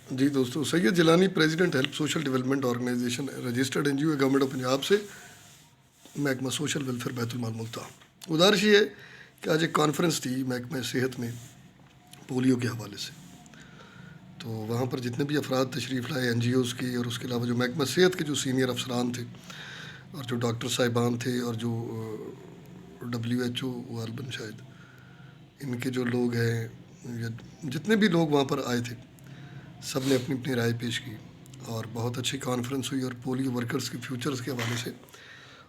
जी दोस्तों, Syed Jilani president help social development organization registered NGO है government of Punjab से, महकमा सोशल वेलफेयर बैतुल माल मुल्तान। गुजारिश ये है कि आज एक कॉन्फ्रेंस थी महकमा सेहत में पोलियो के हवाले से, तो वहाँ पर जितने भी अफराद तशरीफ़ लाए एनजीओज़ के और उसके अलावा जो महकमा सेहत के जो सीनियर अफसरान थे और जो डॉक्टर साहिबान थे और जो WHO वालबन शायद इनके जो लोग हैं या जितने भी लोग वहाँ पर आए थे, सब ने अपनी अपनी राय पेश की और बहुत अच्छी कॉन्फ्रेंस हुई। और पोलियो वर्कर्स के फ्यूचर्स के हवाले से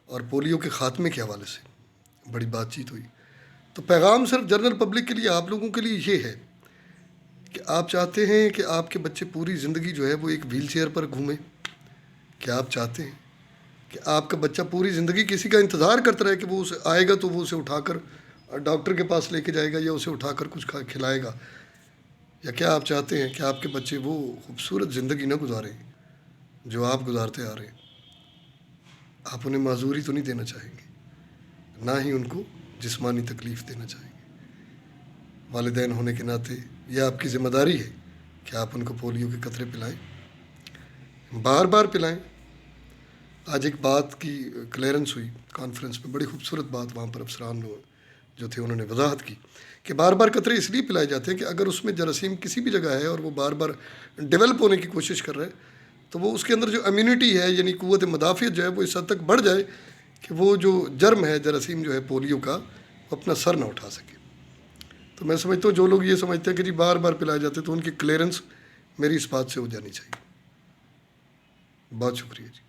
और पोलियो के ख़ात्मे के हवाले से बड़ी बातचीत हुई। तो पैगाम सिर्फ जनरल पब्लिक के लिए, आप लोगों के लिए ये है कि आप चाहते हैं कि आपके बच्चे पूरी ज़िंदगी जो है वो एक व्हील चेयर पर घूमें? क्या आप चाहते हैं कि आपका बच्चा पूरी ज़िंदगी किसी का इंतज़ार करता रहे कि वो उसे आएगा तो वो उसे उठाकर डॉक्टर के पास लेके जाएगा या उसे उठाकर कुछ खिलाएगा? या क्या आप चाहते हैं कि आपके बच्चे वो खूबसूरत ज़िंदगी न गुजारें जो आप गुजारते आ रहे हैं? आप उन्हें माजूरी तो नहीं देना चाहेंगे, ना ही उनको जिस्मानी तकलीफ़ देना चाहेंगे। वालिदैन होने के नाते यह आपकी ज़िम्मेदारी है कि आप उनको पोलियो के कतरे पिलाएं, बार बार पिलाएं। आज एक बात की क्लियरेंस हुई कॉन्फ्रेंस में, बड़ी खूबसूरत बात वहाँ पर अफसरान जो थे उन्होंने वजाहत की कि बार बार कतरे इसलिए पिलाए जाते हैं कि अगर उसमें जरासीम किसी भी जगह है और वो बार बार डेवलप होने की कोशिश कर रहा है तो वो उसके अंदर जो इम्यूनिटी है यानी क़ुव्वत मदाफ़ियत जो है वो इस हद तक बढ़ जाए कि वो जो जर्म है जरासीम जो है पोलियो का, वो अपना सर ना उठा सके। तो मैं समझता हूँ जो लोग ये समझते हैं कि जी बार बार पिलाए जाते हैं तो उनकी क्लियरेंस मेरी इस बात से हो जानी चाहिए। बहुत शुक्रिया जी।